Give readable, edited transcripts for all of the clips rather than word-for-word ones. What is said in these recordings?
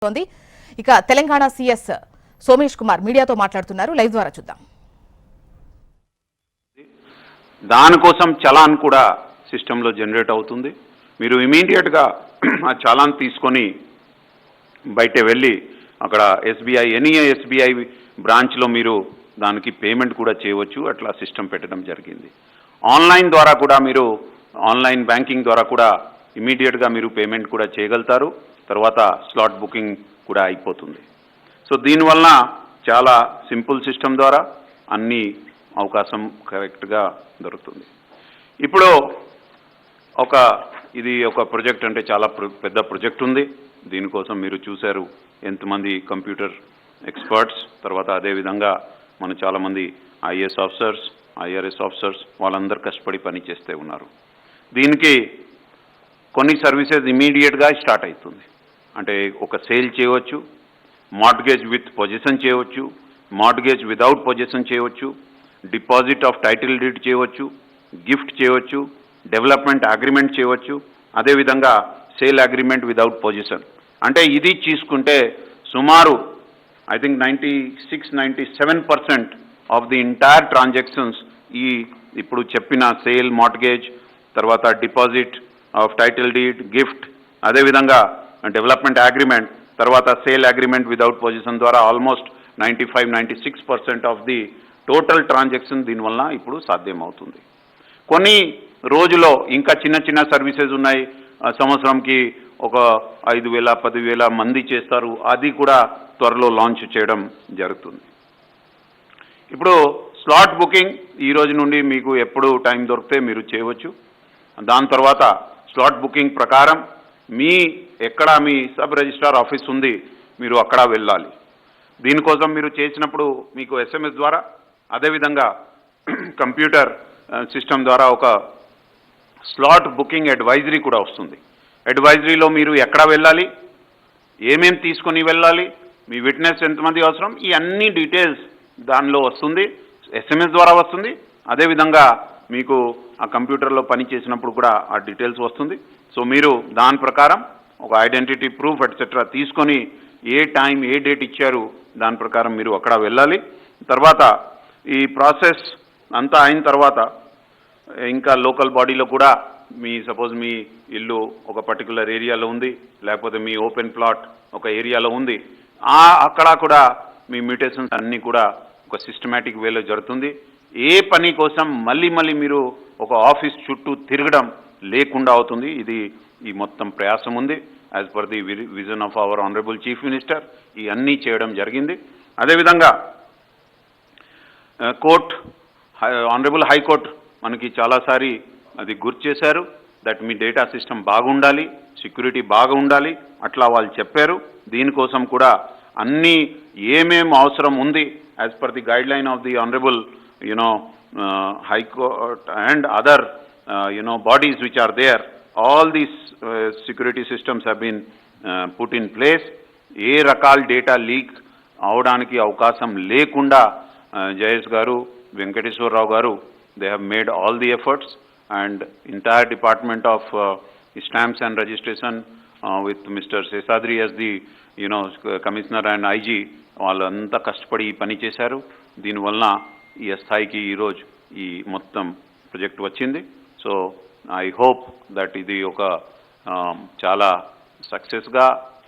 ఉంది. ఇక తెలంగాణ సీఎస్ సోమేష్ కుమార్ మీడియాతో మాట్లాడుతున్నారు. లైవ్ ద్వారా చూద్దాం. దానికోసం చలాన్ కూడా సిస్టంలో జనరేట్ అవుతుంది. మీరు ఇమీడియట్గా ఆ చలాన్ తీసుకొని బయట వెళ్ళి అక్కడ ఎస్బీఐ ఎస్బీఐ బ్రాంచ్లో మీరు దానికి పేమెంట్ కూడా చేయవచ్చు. అట్లా సిస్టమ్ పెట్టడం జరిగింది. ఆన్లైన్ ద్వారా కూడా మీరు ఆన్లైన్ బ్యాంకింగ్ ద్వారా కూడా ఇమీడియట్గా మీరు పేమెంట్ కూడా చేయగలుగుతారు. తర్వాత స్లాట్ బుకింగ్ కూడా అయిపోతుంది. సో దీనివల్ల చాలా సింపుల్ సిస్టమ్ ద్వారా అన్ని అవకాశం కరెక్ట్గా దొరుకుతుంది. ఇప్పుడు ఇది ఒక ప్రాజెక్ట్ అంటే చాలా పెద్ద ప్రాజెక్ట్ ఉంది. దీనికోసం మీరు చూశారు ఎంతమంది కంప్యూటర్ ఎక్స్పర్ట్స్, తర్వాత అదేవిధంగా మన చాలామంది ఐఏఎస్ ఆఫీసర్స్, ఐఆర్ఎస్ ఆఫీసర్స్ వాళ్ళందరూ కష్టపడి పని చేస్తూ ఉన్నారు. దీనికి కొన్ని సర్వీసెస్ ఇమీడియట్గా స్టార్ట్ అవుతుంది. అంటే ఒక సేల్ చేయవచ్చు, మార్ట్గేజ్ విత్ పొజిషన్ చేయవచ్చు, మార్ట్గేజ్ వితౌట్ పొజిషన్ చేయవచ్చు, డిపాజిట్ ఆఫ్ టైటిల్ డీడ్ చేయవచ్చు, గిఫ్ట్ చేయవచ్చు, డెవలప్మెంట్ అగ్రిమెంట్ చేయవచ్చు, అదేవిధంగా సేల్ అగ్రిమెంట్ వితౌట్ పొజిషన్. అంటే ఇది తీసుకుంటే సుమారు I think 96-97% of the entire transactions ఇప్పుడు చెప్పిన సేల్, మార్ట్గేజ్, తర్వాత deposit of title deed, gift, అదేవిధంగా డెవలప్మెంట్ అగ్రిమెంట్, తర్వాత సేల్ అగ్రిమెంట్ వితౌట్ పొజిషన్ ద్వారా almost 95-96% of the total transaction దీనివల్ల ఇప్పుడు సాధ్యమవుతుంది. కొన్ని రోజులో ఇంకా చిన్న చిన్న సర్వీసెస్ ఉన్నాయి. సంవత్సరంకి ఒక 5,000-10,000 మంది చేస్తారు. అది కూడా త్వరలో లాంచ్ చేయడం జరుగుతుంది. ఇప్పుడు స్లాట్ బుకింగ్ ఈ రోజు నుండి మీకు ఎప్పుడు టైం దొరికితే మీరు చేయవచ్చు. దాని తర్వాత స్లాట్ బుకింగ్ ప్రకారం ఎక్కడ మీ సబ్ రిజిస్ట్రార్ ఆఫీస్ ఉంది మీరు అక్కడ వెళ్ళాలి. దీనికోసం మీరు చేసినప్పుడు మీకు SMS ద్వారా, అదేవిధంగా కంప్యూటర్ సిస్టమ్ ద్వారా ఒక స్లాట్ బుకింగ్ అడ్వైజరీ కూడా వస్తుంది. అడ్వైజరీలో మీరు ఎక్కడ వెళ్ళాలి, ఏమేం తీసుకొని వెళ్ళాలి, మీ విట్నెస్ ఎంతమంది అవసరం, ఈ అన్ని డీటెయిల్స్ దానిలో వస్తుంది. SMS ద్వారా వస్తుంది. అదేవిధంగా మీకు ఆ కంప్యూటర్లో పని చేసినప్పుడు కూడా ఆ డీటెయిల్స్ వస్తుంది. సో మీరు దాని ప్రకారం ఒక ఐడెంటిటీ ప్రూఫ్ ఎట్సెట్రా తీసుకొని ఏ టైం ఏ డేట్ ఇచ్చారు దాని ప్రకారం మీరు అక్కడ వెళ్ళాలి. తర్వాత ఈ ప్రాసెస్ అంతా అయిన తర్వాత ఇంకా లోకల్ బాడీలో కూడా సపోజ్ మీ ఇల్లు ఒక పర్టికులర్ ఏరియాలో ఉంది, లేకపోతే మీ ఓపెన్ ప్లాట్ ఒక ఏరియాలో ఉంది, అక్కడ కూడా మీ మ్యూటేషన్స్ అన్నీ కూడా ఒక సిస్టమేటిక్ వేలో జరుగుతుంది. ఏ పని కోసం మళ్ళీ మీరు ఒక ఆఫీస్ చుట్టూ తిరగడం లేకుండా అవుతుంది. ఈ మొత్తం ప్రయాసం ఉంది. As per the vision of our honourable chief minister ఈ అన్నీ చేయడం జరిగింది. అదేవిధంగా ఆనరబుల్ హైకోర్టు మనకి చాలాసారి అది గుర్తు చేశారు. దట్ మీ డేటా సిస్టమ్ బాగుండాలి, సెక్యూరిటీ బాగా ఉండాలి, అట్లా వాళ్ళు చెప్పారు. దీనికోసం కూడా అన్నీ ఏమేం అవసరం ఉంది as per the guide line of the honourable High Court and other bodies which are there, all these security systems have been put in place. ఏ రకాల డేటా లీక్ అవడానికి అవకాశం లేకుండా జయేష్ గారు, వెంకటేశ్వరరావు గారు, they have made all the efforts, and entire department of stamps and registration with Mr. Seshadri as the commissioner and IG వాళ్ళంతా కష్టపడి ఈ పని చేశారు. దీనివల్ల ఈ స్థాయికి ఈరోజు ఈ మొత్తం ప్రాజెక్ట్ వచ్చింది. సో ఐ హోప్ దట్ ఇది ఒక చాలా సక్సెస్గా,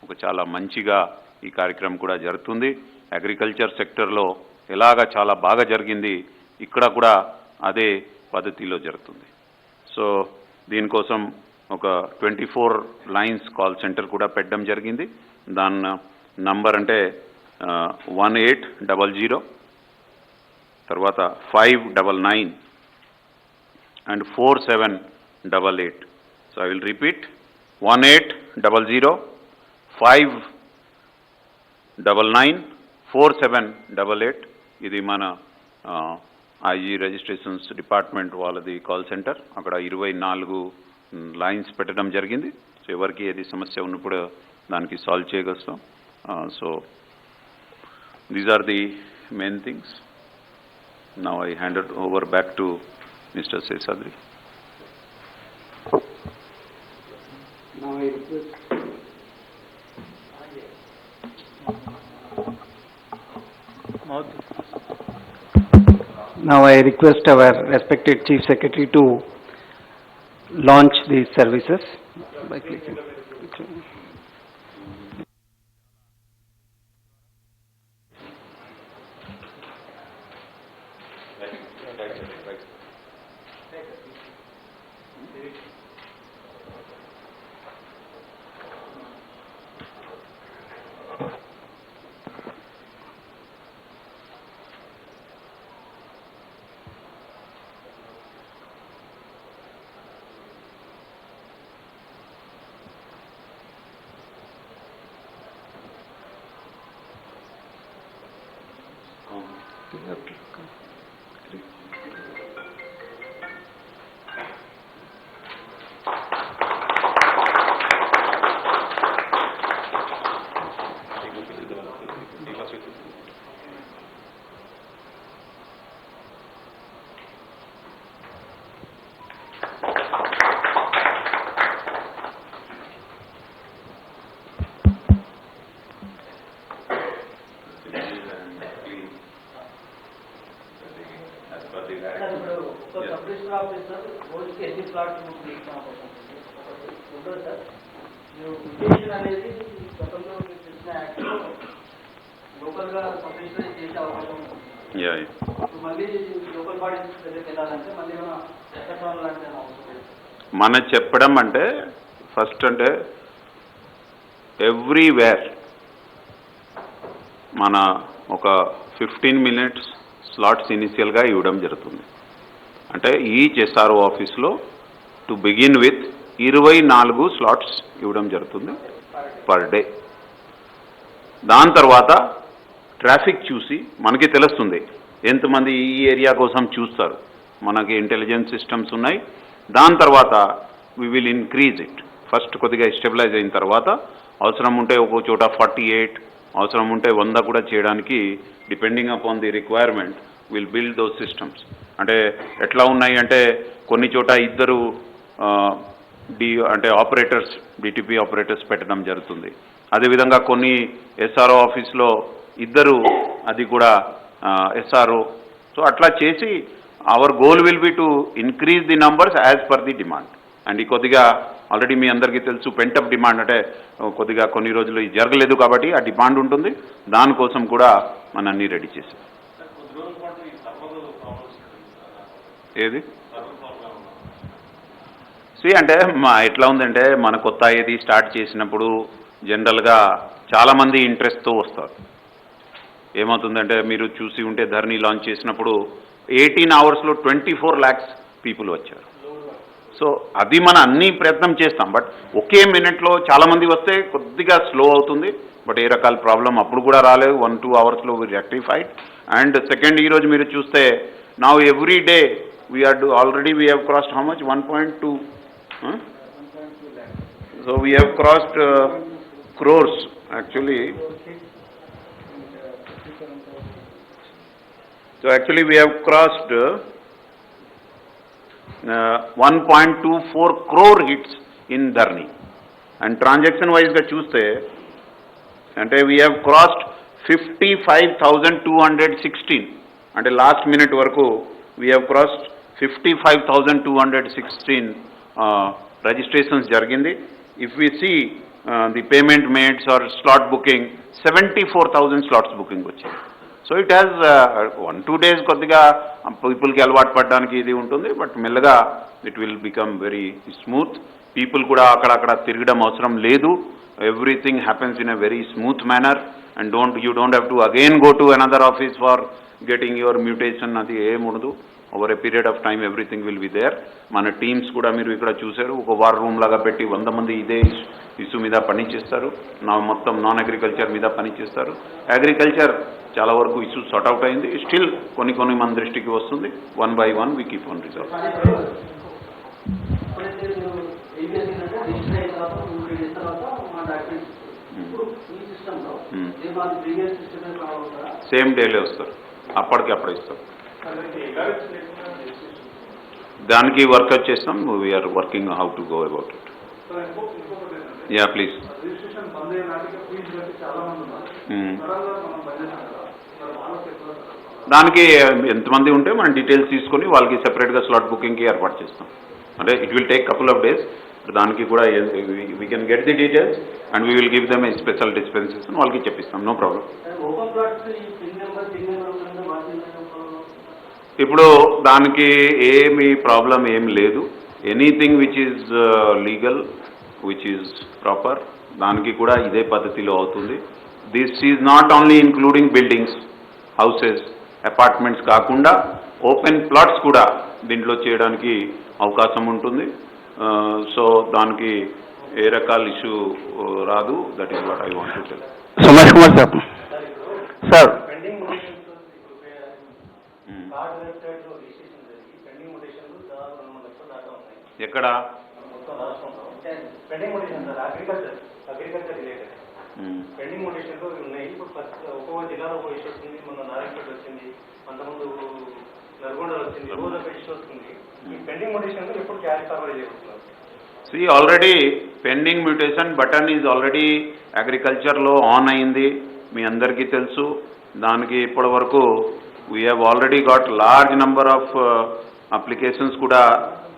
ఒక చాలా మంచిగా ఈ కార్యక్రమం కూడా జరుగుతుంది. అగ్రికల్చర్ సెక్టర్లో ఎలాగా చాలా బాగా జరిగింది, ఇక్కడ కూడా అదే పద్ధతిలో జరుగుతుంది. సో దీనికోసం ఒక 24 లైన్స్ కాల్ సెంటర్ కూడా పెట్టడం జరిగింది. దాని నంబర్ అంటే 1800, తర్వాత 599 and 4788. So I will repeat, 1800 599 4788. ఇది మన ఐజీ రిజిస్ట్రేషన్స్ డిపార్ట్మెంట్ వాళ్ళది కాల్ సెంటర్. అక్కడ 24 లైన్స్ పెట్టడం జరిగింది. సో ఎవరికి ఏది సమస్య ఉన్నప్పుడు దానికి సాల్వ్ చేయగలుగుతాం. So these are the main things. Now I hand it over back to Mr. Seshadri. Now I request Now I request our respected Chief Secretary to launch these services by clicking. Subdivision officer రోజుకి ఎన్ని ప్లాట్లు ఉండదు sir. మీరు ఉద్దేశం అనేది గతంలో చేసిన యాక్ట్లో లోకల్గా సబ్డివిజన్ చేసే అవకాశం ఉంటుంది. మళ్ళీ లోకల్ బాడీస్ దగ్గరికి వెళ్ళాలంటే మళ్ళీ ఏమైనా చట్టం లాంటి అవసరం మన చెప్పడం అంటే ఫస్ట్ అంటే ఎవ్రీవేర్ మన ఒక 15 minutes స్లాట్స్ ఇనిషియల్గా ఇవ్వడం జరుగుతుంది. అంటే ఈచ్ ఎస్ఆర్ఓ ఆఫీస్లో టు బిగిన్ విత్ 24 స్లాట్స్ ఇవ్వడం జరుగుతుంది పర్ డే. దాని తర్వాత ట్రాఫిక్ చూసి మనకి తెలుస్తుంది ఎంతమంది ఈ ఏరియా కోసం చూస్తారు. మనకి ఇంటెలిజెన్స్ సిస్టమ్స్ ఉన్నాయి. దాని తర్వాత we will increase it. First కొద్దిగా స్టెబిలైజ్ అయిన తర్వాత అవసరం ఉంటే ఒక్కో చోట 48, అవసరం ఉంటే 100 కూడా చేయడానికి depending upon the requirement will build those systems. అంటే ఎట్లా ఉన్నాయి అంటే కొన్ని చోట ఇద్దరు అంటే ఆపరేటర్స్, డిటిపి ఆపరేటర్స్ పెట్టడం జరుగుతుంది. అదేవిధంగా కొన్ని ఎస్ఆర్ఓ ఆఫీస్లో ఇద్దరు, అది కూడా ఎస్ఆర్ఓ. సో అట్లా చేసి hour goal will be to increase the numbers as per the demand. And ఈ కొద్దిగా ఆల్రెడీ మీ అందరికీ తెలుసు పెంటప్ డిమాండ్ అంటే కొద్దిగా కొన్ని రోజులు ఇది జరగలేదు కాబట్టి ఆ డిమాండ్ ఉంటుంది. దానికోసం కూడా మనం అన్నీ రెడీ చేసాం. ఏది అంటే ఎట్లా ఉందంటే మన కొత్త ఏది స్టార్ట్ చేసినప్పుడు జనరల్గా చాలామంది ఇంట్రెస్ట్తో వస్తారు. ఏమవుతుందంటే మీరు చూసి ఉంటే ధరణి లాంచ్ చేసినప్పుడు 18 అవర్స్లో 24 lakhs పీపుల్ వచ్చారు. సో అది మన అన్ని ప్రయత్నం చేస్తాం. బట్ ఒకే మినిట్లో చాలామంది వస్తే కొద్దిగా స్లో అవుతుంది. బట్ ఏ రకాల ప్రాబ్లం అప్పుడు కూడా రాలేదు. 1-2 అవర్స్లో వి రెక్టిఫైడ్. అండ్ సెకండ్ ఈరోజు మీరు చూస్తే now every day already we have crossed how much? 1.2. So we have crossed crores actually. So actually we have crossed 1.24 crore hits in Dharni. And transaction wise ga chuste ante we have crossed 55,216. Ante last minute varaku we have crossed 55,216 registrations jarigindi. If we see the payment made or slot booking, 74,000 slots booking vachindi. So it has 1-2 days కొద్దిగా పీపుల్కి అలవాటు పడడానికి ఇది ఉంటుంది. But మెల్లగా it will become very smooth. People కూడా అక్కడక్కడ తిరగడం అవసరం లేదు. Everything happens in a very smooth manner. And you don't have to again go to another office for getting your mutation. అది ఏముండదు. Over a period of time everything will be there. మన teams కూడా మీరు ఇక్కడ చూశారు, ఒక war room లాగా పెట్టి 100 మంది ఇదే ఇష్యూ మీద పనిచేస్తారు. మొత్తం నాన్ అగ్రికల్చర్ మీద పనిచేస్తారు. అగ్రికల్చర్ చాలా వరకు ఇష్యూ సార్ట్ అవుట్ అయింది. స్టిల్ కొన్ని మన దృష్టికి వస్తుంది. 1 by 1 we keep on resolve. Same డేలే వస్తారు, అప్పటికి అప్పుడే ఇస్తారు. దానికి వర్కౌట్ చేస్తాం. We are working how to go about it. Yeah please. Registration బంద్ అయిన నాటికి ఫీజు కట్టి చాలా మంది ఉన్నారు. సడన్గా మనం బంద్ చేసాం కదా, మరి వాళ్ళకి ఎట్లా? దానికి ఎంతమంది ఉంటే మనం డీటెయిల్స్ తీసుకొని వాళ్ళకి సెపరేట్గా స్లాట్ బుకింగ్కి ఏర్పాటు చేస్తాం. అంటే it will take couple of days. దానికి కూడా we can get the details and we will give them a special dispensation వాళ్ళకి చెప్పిస్తాం. No problem. ఓపెన్ ప్లాట్స్ ఈ పిన్ నెంబర్ ఉంటుందా వాటి ఇప్పుడు దానికి ఏమి ప్రాబ్లం ఏం లేదు. Anything which is legal, which is proper, దానికి కూడా ఇదే పద్ధతిలో అవుతుంది. This is not only including buildings, houses, apartments కాకుండా ఓపెన్ ప్లాట్స్ కూడా దీంట్లో చేయడానికి అవకాశం ఉంటుంది. సో దానికి ఏ రకాల ఇష్యూ రాదు. That is what I want to tell. Somesh Kumar sir. Pending card వెబ్సైట్లో రిజిస్ట్రేషన్ జరిగి పెండింగ్ మొటేషన్లు దాదాపు 2 లక్షల దాకా ఉన్నాయి. ఎక్కడ మొత్తం రాష్ట్రంలో pending mutation sir agriculture related pending మొటేషన్లు ఉన్నాయి. ఇప్పుడు ఒక్కొక్క జిల్లాలో ఒక ఇష్యూ వస్తుంది. మొన్న నారాయణపేట వచ్చింది, అంతకుముందు నల్గొండ వచ్చింది, రోజు ఒక ఇష్యూ వస్తుంది. ఈ పెండింగ్ మొటేషన్లు ఎప్పుడు క్యారీ కవరేజ్ అవుతున్నారు? See, already pending mutation button is already అగ్రికల్చర్లో ఆన్ అయింది, మీ అందరికీ తెలుసు. దానికి ఇప్పటి వరకు we have already got large number of applications కూడా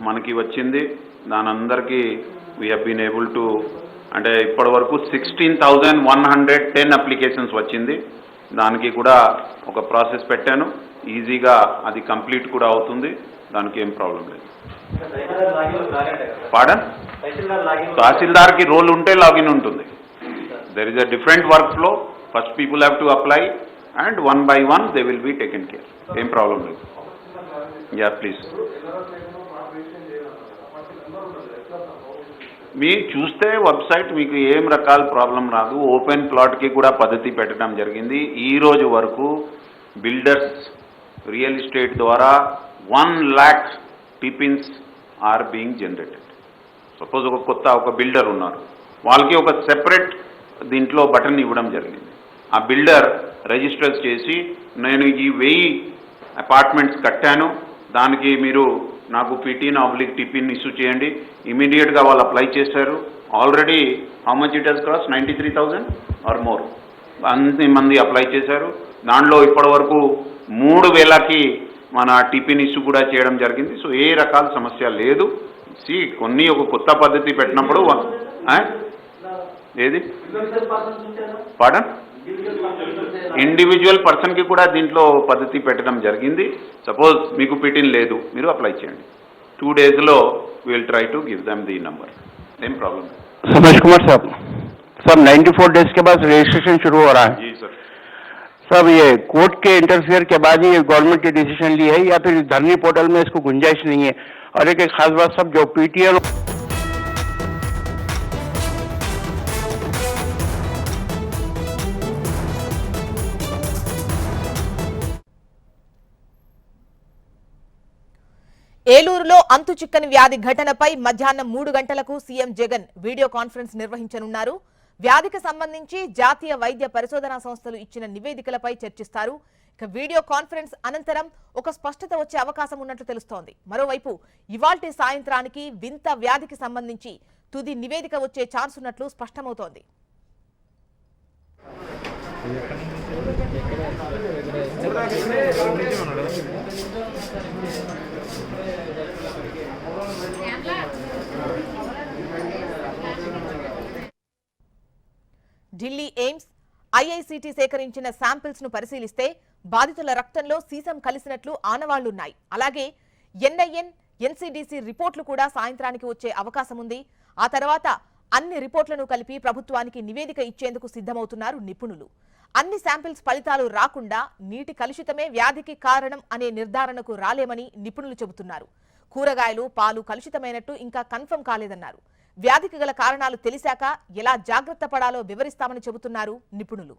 మనకి వచ్చింది. దాని అందరికీ we have been able to, అంటే ఇప్పటి వరకు 16,110 అప్లికేషన్స్ వచ్చింది. దానికి కూడా ఒక ప్రాసెస్ పెట్టాను, ఈజీగా అది కంప్లీట్ కూడా అవుతుంది. దానికి ఏం ప్రాబ్లం లేదు. పాడన్ తహసీల్దార్కి రోల్ ఉంటే లాగిన్ ఉంటుంది. There is a different work flow. First people have to apply and 1 by 1 they will be taken care. ఏం ప్రాబ్లం లేదు. Yeah please. మీ చూస్తే వెబ్సైట్ మీకు ఏం రకాల ప్రాబ్లం రాదు. ఓపెన్ ప్లాట్కి కూడా పద్ధతి పెట్టడం జరిగింది. ఈ రోజు వరకు బిల్డర్స్ రియల్ ఎస్టేట్ ద్వారా 1 lakh TPINs are being generated. Suppose ఒక బిల్డర్ ఉన్నారు, వాళ్ళకి ఒక సెపరేట్ దీంట్లో బటన్ ఇవ్వడం జరిగింది. ఆ బిల్డర్ రిజిస్టర్ చేసి నేను ఈ 1000 అపార్ట్మెంట్స్ కట్టాను, దానికి మీరు నాకు పిటిన్/టిపిన్ ఇష్యూ చేయండి. ఇమీడియట్గా వాళ్ళు అప్లై చేశారు. Already how much it has cost? 93,000 or more. అన్ని మంది అప్లై చేశారు. దాంట్లో ఇప్పటి వరకు 3,000కి మన టిపిన్ ఇష్యూ కూడా చేయడం జరిగింది. సో ఏ రకాల సమస్య లేదు. కొన్ని ఒక కొత్త పద్ధతి పెట్టినప్పుడు ఏది పాడన్ ఇండివిజువల్ పర్సన్కి కూడా దీంట్లో పద్ధతి పెట్టడం జరిగింది. సపోజ్ మీకు పిటిన్ లేదు, మీరు అప్లై చేయండి. 2 daysలో will try to give them the number. ఏం ప్రాబ్లం? समेश कुमार साहब, सर 94 डेज के बाद रजिस्ट्रेशन शुरू हो रहा है जी सर. सब ये कोर्ट के इंटरफेयर के बाद ही गवर्नमेंट की डिसीजन ली है या फिर धरनी पोर्टल में इसको गुंजाइश नहीं है? और एक खास बात सब जो पीटीएल ఏలూరులో అంతు చిక్కని వ్యాధి ఘటనపై మధ్యాహ్నం 3 గంటలకు సీఎం జగన్ వీడియో కాన్ఫరెన్స్ నిర్వహించనున్నారు. వ్యాధికి సంబంధించి జాతీయ వైద్య పరిశోధనా సంస్థలు ఇచ్చిన నివేదికలపై చర్చిస్తారు. ఇక వీడియో కాన్ఫరెన్స్ అనంతరం ఒక స్పష్టత వచ్చే అవకాశం ఉన్నట్లు తెలుస్తోంది. మరోవైపు ఇవాల్టి సాయంత్రానికి వింత వ్యాధికి సంబంధించి తుది నివేదిక వచ్చే ఛాన్స్ ఉన్నట్లు స్పష్టమవుతోంది. ఢిల్లీ ఎయిమ్స్, ఐఐసిటి సేకరించిన శాంపిల్స్ ను పరిశీలిస్తే బాధితుల రక్తంలో సీసం కలిసినట్లు ఆనవాళ్లున్నాయి. అలాగే ఎన్ఐఎన్, ఎన్సీడీసీ రిపోర్టులు కూడా సాయంత్రానికి వచ్చే అవకాశం ఉంది. ఆ తర్వాత అన్ని రిపోర్టులను కలిపి ప్రభుత్వానికి నివేదిక ఇచ్చేందుకు సిద్ధమవుతున్నారు నిపుణులు. అన్ని శాంపిల్స్ ఫలితాలు రాకుండా నీటి కలుషితమే వ్యాధికి కారణం అనే నిర్ధారణకు రాలేమని నిపుణులు చెబుతున్నారు. కూరగాయలు, పాలు కలుషితమైనట్టు ఇంకా కన్ఫర్మ్ కాలేదన్నారు. వ్యాధికి గల కారణాలు తెలిసాక ఎలా జాగ్రత్త పడాలో వివరిస్తామని చెబుతున్నారు నిపుణులు.